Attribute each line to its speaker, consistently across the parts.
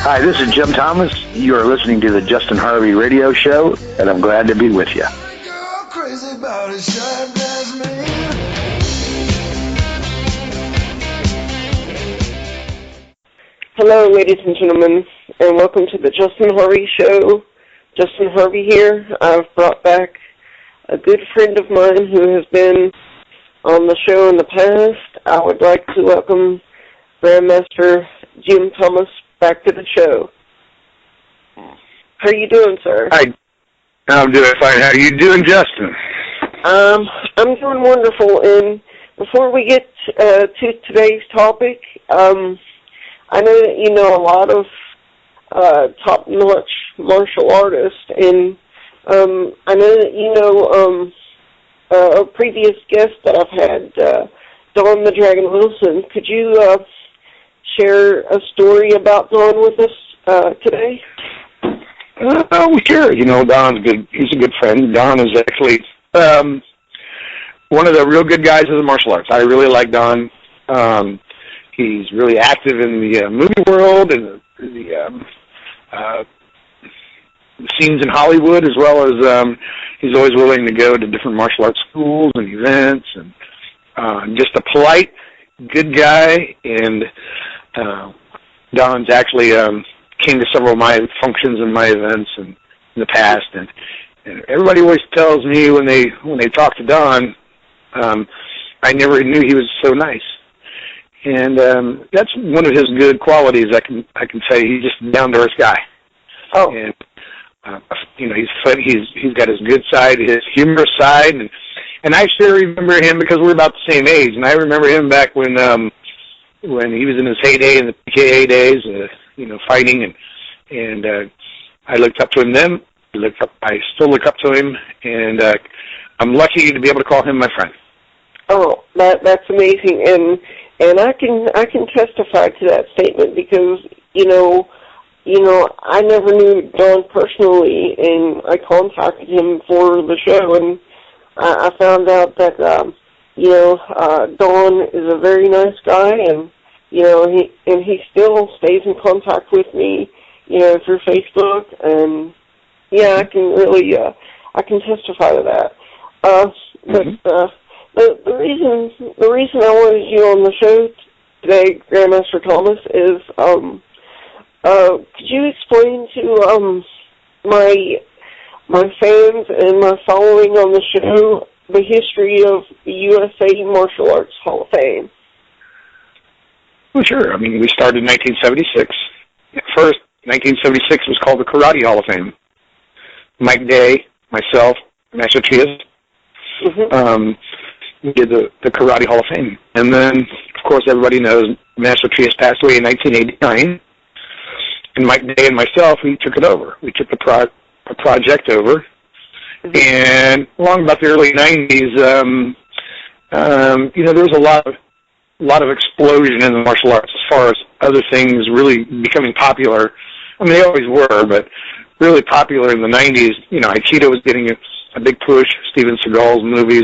Speaker 1: Hi, this is Jim Thomas. You are listening to the Justin Harvey Radio Show, and I'm glad to be with you.
Speaker 2: Hello, ladies and gentlemen, and welcome to the Justin Harvey Show. Justin Harvey here. I've brought back a good friend of mine who has been on the show in the past. I would like to welcome Grandmaster Jim Thomas back to the show. How are you doing, sir?
Speaker 1: Hi. I'm doing fine. How are you doing, Justin?
Speaker 2: I'm doing wonderful. And before we get to today's topic, I know that you know a lot of top-notch martial artists, and I know that you know a previous guest that I've had, Don the Dragon Wilson. Could you share a story about Don with us today?
Speaker 1: Oh, sure. You know, Don's good. He's a good friend. Don is actually one of the real good guys of the martial arts. I really like Don. He's really active in the movie world and the scenes in Hollywood, as well as he's always willing to go to different martial arts schools and events, and just a polite, good guy. And Don's actually came to several of my functions and my events in the past, and everybody always tells me when they talk to Don, I never knew he was so nice. And that's one of his good qualities. I can say he's just a down-to-earth guy.
Speaker 2: Oh,
Speaker 1: and you know, he's funny. He's got his good side, his humorous side, and I still remember him because we're about the same age. And I remember him back when he was in his heyday in the PKA days, you know, fighting, and I looked up to him then. I still look up to him, and I'm lucky to be able to call him my friend.
Speaker 2: Oh, that's amazing, and I can testify to that statement because you know I never knew Don personally, and I contacted him for the show, and I found out that Don is a very nice guy, and he still stays in contact with me, through Facebook, and yeah, I can really I can testify to that. But the reason I wanted you on the show today, Grandmaster Thomas, is could you explain to my fans and my following on the show the history of the USA Martial Arts Hall of Fame?
Speaker 1: Well, sure. I mean, we started in 1976. At first, 1976 was called the Karate Hall of Fame. Mike Day, myself, Master Trias, we did the Karate Hall of Fame. And then, of course, everybody knows Master Trias passed away in 1989. And Mike Day and myself, we took it over. We took the project over. And along about the early 90s, there was a lot of explosion in the martial arts as far as other things really becoming popular. I mean, they always were, but really popular in the 90s. You know, Aikido was getting a big push, Steven Seagal's movies,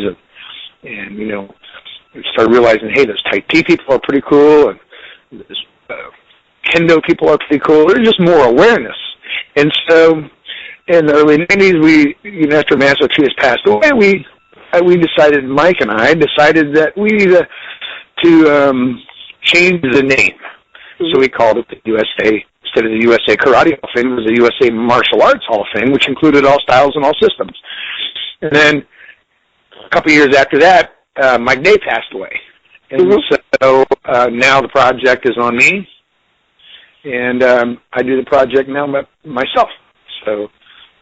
Speaker 1: and we started realizing, hey, those Tai Chi people are pretty cool, and those Kendo people are pretty cool. There's just more awareness. And so in the early 90s, after Master Trias passed away, we decided, Mike and I decided that we needed to change the name. So we called it the USA, instead of the USA Karate Hall of Fame, it was the USA Martial Arts Hall of Fame, which included all styles and all systems. And then a couple years after that, Mike Day passed away. And so now the project is on me, and I do the project now myself. So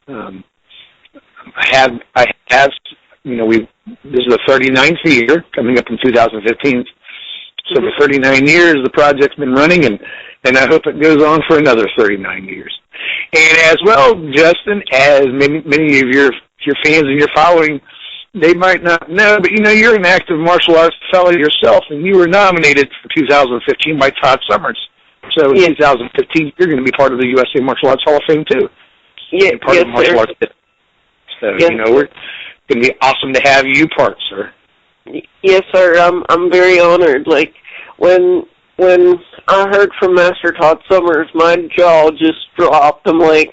Speaker 1: I have, this is the 39th year, coming up in 2015. So for 39 years, the project's been running, and I hope it goes on for another 39 years. And as well, Justin, as many of your fans and your following, they might not know, but you're an active martial arts fellow yourself, and you were nominated for 2015 by Todd Summers. So in 2015, you're going to be part of the USA Martial Arts Hall of Fame too.
Speaker 2: Yeah,
Speaker 1: part of the martial arts. So we're going to be awesome to have you part, sir.
Speaker 2: Yes, sir. I'm very honored. Like when I heard from Master Todd Summers, my jaw just dropped. I'm like,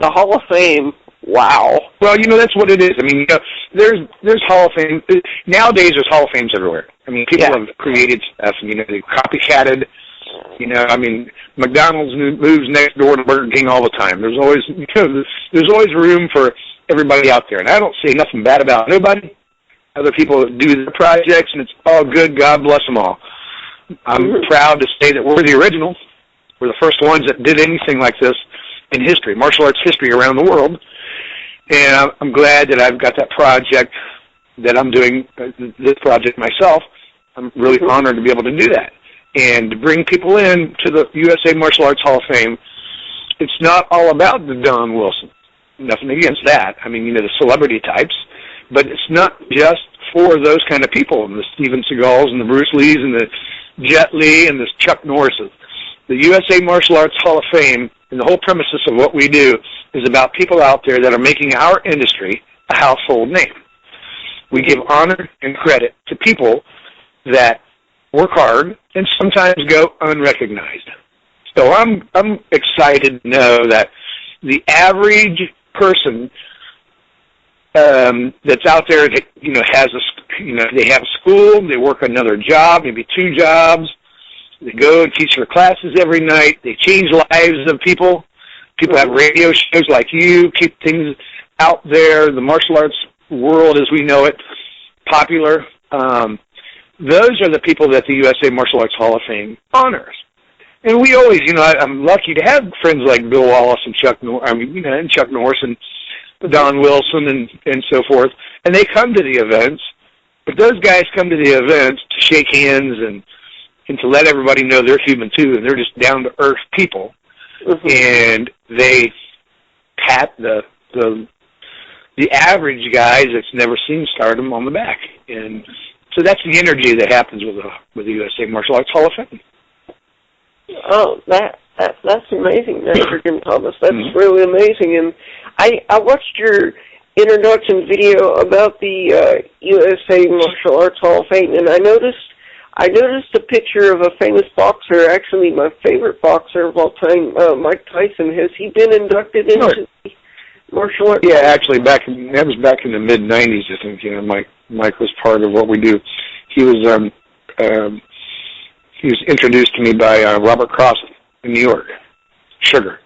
Speaker 2: the Hall of Fame. Wow.
Speaker 1: Well, that's what it is. I mean, there's Hall of Fame. Nowadays, there's Hall of Fames everywhere. I mean, people have created stuff, and, they copycatted. I mean, McDonald's moves next door to Burger King all the time. There's always, there's always room for everybody out there. And I don't say nothing bad about nobody. Other people do their projects, and it's all good. God bless them all. I'm proud to say that we're the original. We're the first ones that did anything like this in history, martial arts history around the world. And I'm glad that I've got that project, that I'm doing this project myself. I'm really honored to be able to do that. And to bring people in to the USA Martial Arts Hall of Fame, it's not all about the Don Wilson. Nothing against that. I mean, the celebrity types. But it's not just for those kind of people, the Steven Seagals and the Bruce Lees and the Jet Li and the Chuck Norrises. The USA Martial Arts Hall of Fame and the whole premises of what we do is about people out there that are making our industry a household name. We give honor and credit to people that work hard and sometimes go unrecognized. So I'm excited to know that the average person that's out there, has they have a school, they work another job, maybe 2 jobs. They go and teach their classes every night. They change lives of people. People have radio shows like you, keep things out there, the martial arts world as we know it, popular. Those are the people that the USA Martial Arts Hall of Fame honors. And we always, I'm lucky to have friends like Bill Wallace and Chuck Norris and Don Wilson and so forth. And they come to the events, but those guys come to the events to shake hands and to let everybody know they're human too, and they're just down-to-earth people. And they pat the average guys that's never seen stardom on the back. And so that's the energy that happens with the USA Martial Arts Hall of Fame.
Speaker 2: Oh, that's amazing, Master Jim Thomas. That's really amazing. And I watched your introduction video about the USA Martial Arts Hall of Fame, and I noticed a picture of a famous boxer, actually my favorite boxer of all time, Mike Tyson. Has he been inducted into the martial arts?
Speaker 1: Yeah, actually, that was back in the mid-'90s, I think. Mike was part of what we do. He was introduced to me by Robert Cross in New York. Sugar.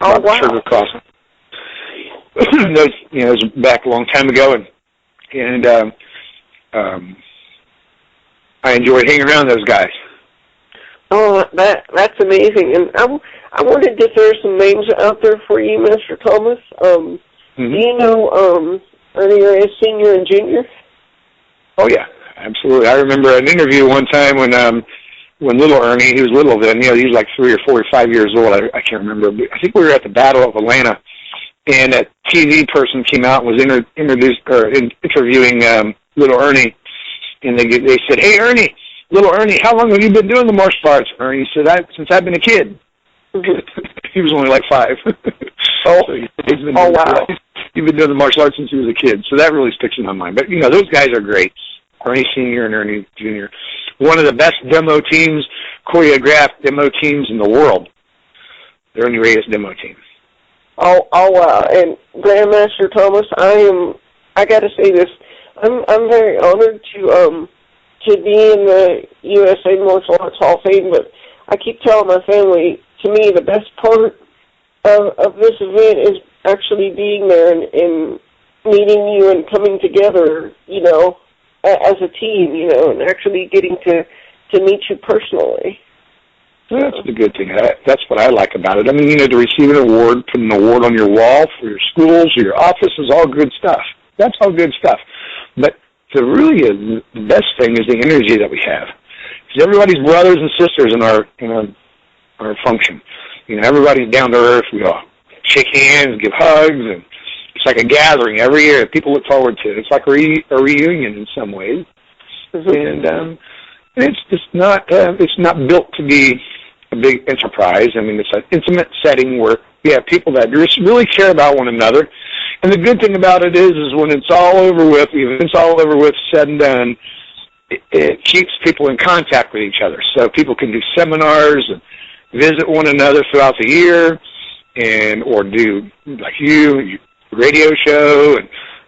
Speaker 2: Oh,
Speaker 1: Robert
Speaker 2: wow.
Speaker 1: Sugar Cross. It was back a long time ago, and I enjoyed hanging around those guys.
Speaker 2: Oh, that's amazing. And I wanted to throw some names out there for you, Mr. Thomas. Do you know Ernie Reyes Sr. and Jr.?
Speaker 1: Oh, yeah, absolutely. I remember an interview one time when little Ernie, he was little then, he was like 3 or 4 or 5 years old, I can't remember. I think we were at the Battle of Atlanta, and a TV person came out and was interviewing little Ernie. And they said, "Hey, Ernie, little Ernie, how long have you been doing the martial arts?" Ernie said, "Since I've been a kid." He was only like 5. So wow. He's been doing the martial arts since he was a kid. So that really sticks in my mind. But, those guys are great. Ernie Sr. and Ernie Jr. One of the best choreographed demo teams in the world. The Ernie Reyes demo team.
Speaker 2: Oh, wow. And Grandmaster Thomas, I got to say this. I'm very honored to be in the USA Martial Arts Hall of Fame, but I keep telling my family, to me, the best part of this event is actually being there and meeting you and coming together, as a team, and actually getting to meet you personally.
Speaker 1: Well, that's the good thing. That's what I like about it. I mean, to receive an award, put an award on your wall for your schools or your office is all good stuff. That's all good stuff. But the best thing is the energy that we have. Because everybody's brothers and sisters in our function. Everybody's down to earth. We all shake hands, give hugs, and it's like a gathering every year that people look forward to. It's like a reunion in some ways. And it's just not built to be a big enterprise. I mean, it's an intimate setting where we have people that really care about one another. And the good thing about it is when it's all over with, even if it's all over with, said and done, it keeps people in contact with each other. So people can do seminars and visit one another throughout the year, or do, like you radio show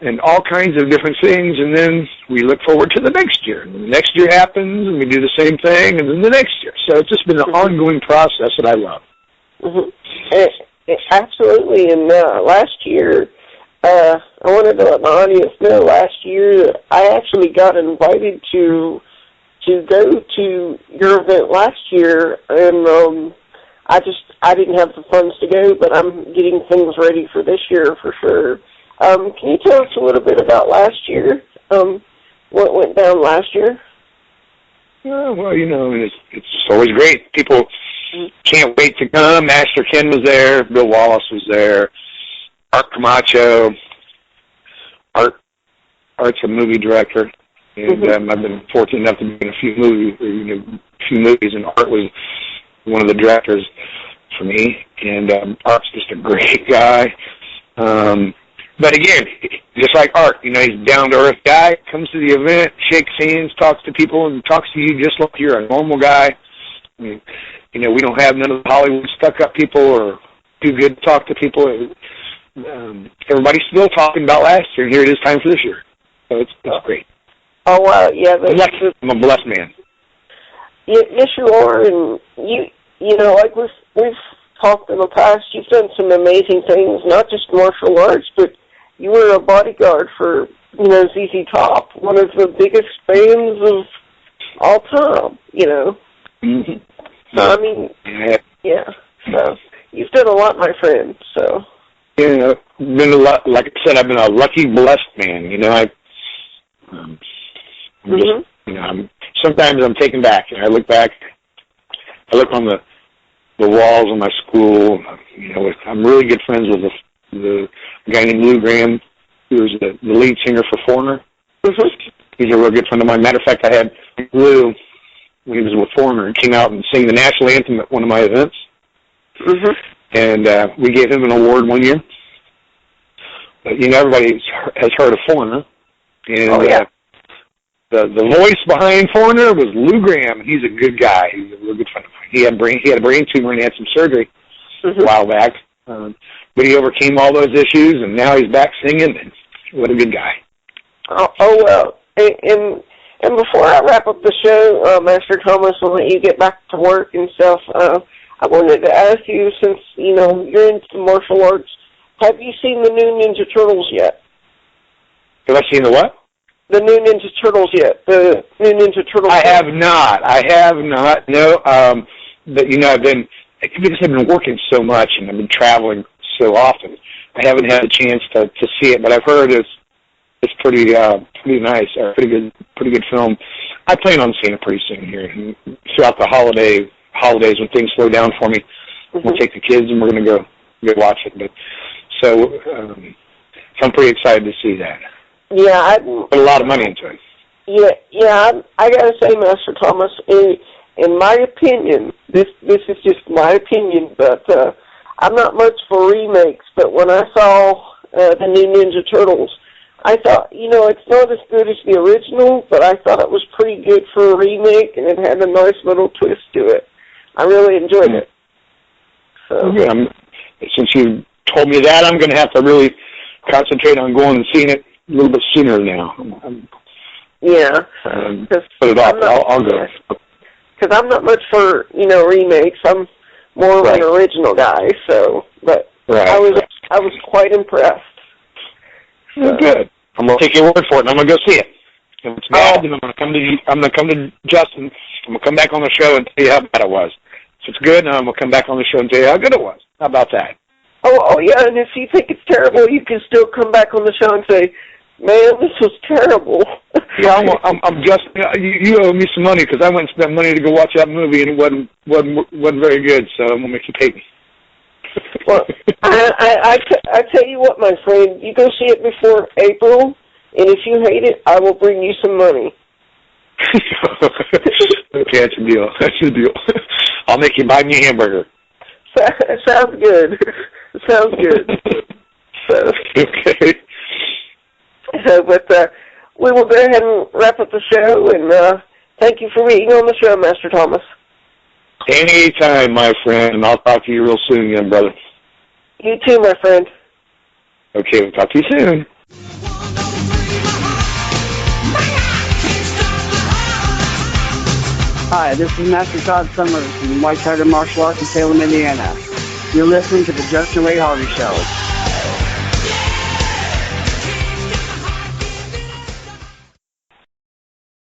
Speaker 1: and all kinds of different things, and then we look forward to the next year. And the next year happens, and we do the same thing, and then the next year. So it's just been an ongoing process that I love.
Speaker 2: Absolutely. And last year, I wanted to let my audience know, last year I actually got invited to go to your event last year, and I didn't have the funds to go, but I'm getting things ready for this year for sure. Can you tell us a little bit about last year? What went down last year?
Speaker 1: Well, it's just always great. People can't wait to come. Master Ken was there. Bill Wallace was there. Art Camacho. Art's a movie director, and I've been fortunate enough to be in a few movies, and Art was one of the directors for me. And Art's just a great guy. But again, just like Art, he's a down-to-earth guy, comes to the event, shakes hands, talks to people, and talks to you just like you're a normal guy. I mean, we don't have none of the Hollywood stuck-up people or too good to talk to people. Everybody's still talking about last year, and here it is time for this year. So it's great.
Speaker 2: Oh, wow, yeah.
Speaker 1: I'm a blessed man.
Speaker 2: Yes, you are, and like we've talked in the past, you've done some amazing things, not just martial arts, but you were a bodyguard for, ZZ Top, one of the biggest fans of all time,
Speaker 1: Mm-hmm.
Speaker 2: So, I mean, yeah. So, you've done a lot, my friend, so.
Speaker 1: Been a lot, like I said, I've been a lucky, blessed man, sometimes I'm taken back, I look back, I look on the walls of my school, I'm really good friends with the guy named Lou Graham, who was the lead singer for Foreigner. He's a real good friend of mine. Matter of fact, I had Lou, when he was with Foreigner, and came out and sang the national anthem at one of my events. And we gave him an award one year. But, everybody has heard of Foreigner. And the voice behind Foreigner was Lou Graham. He's a good guy. He's a real good friend of mine. He had a brain tumor and had some surgery a while back. But he overcame all those issues, and now he's back singing. And what a good guy.
Speaker 2: Oh well. And before I wrap up the show, Master Thomas, I'll let you get back to work and stuff. I wanted to ask you, since, you're into martial arts, have you seen the new Ninja Turtles yet?
Speaker 1: Have I seen the what?
Speaker 2: The new Ninja Turtles yet? The new Ninja Turtles.
Speaker 1: I have not. No. But because I've been working so much and I've been traveling so often, I haven't had a chance to see it. But I've heard it's pretty nice, pretty good film. I plan on seeing it pretty soon here, and throughout the holidays when things slow down for me. We'll take the kids and we're going to go watch it. But so I'm pretty excited to see that.
Speaker 2: Yeah, I
Speaker 1: put a lot of money into it.
Speaker 2: Yeah. I gotta say, Master Thomas, in my opinion, this is just my opinion, but I'm not much for remakes. But when I saw the new Ninja Turtles, I thought, it's not as good as the original, but I thought it was pretty good for a remake, and it had a nice little twist to it. I really enjoyed it. So.
Speaker 1: Yeah, since you told me that, I'm going to have to really concentrate on going and seeing it a little bit sooner now. Put it off. I'll go.
Speaker 2: Because I'm not much for, remakes. I'm more of an original guy, so, but I was quite impressed.
Speaker 1: So. Good. I'm going to take your word for it, and I'm going to go see it. If it's bad, then I'm going to come to Justin. I'm going to come back on the show and tell you how bad it was. If it's good, I'm going to come back on the show and tell you how good it was. How about that?
Speaker 2: Oh, yeah, and if you think it's terrible, you can still come back on the show and say, man, this was terrible.
Speaker 1: Yeah, I'm just, you owe me some money because I went and spent money to go watch that movie, and it wasn't very good, so I'm going to make you pay me.
Speaker 2: Well, I tell you what, my friend, you go see it before April, and if you hate it, I will bring you some money.
Speaker 1: Okay, that's a deal. I'll make you buy me a hamburger.
Speaker 2: Sounds good. Sounds good. So,
Speaker 1: okay.
Speaker 2: But we will go ahead and wrap up the show, and thank you for being on the show, Master Thomas.
Speaker 1: Anytime, my friend, and I'll talk to you real soon again, brother.
Speaker 2: You too, my friend.
Speaker 1: Okay, we'll talk to you soon.
Speaker 3: Hi, this is Master Todd Summers from White Tiger Martial Arts in Salem, Indiana. You're listening to the Justin Ray Harvey Show.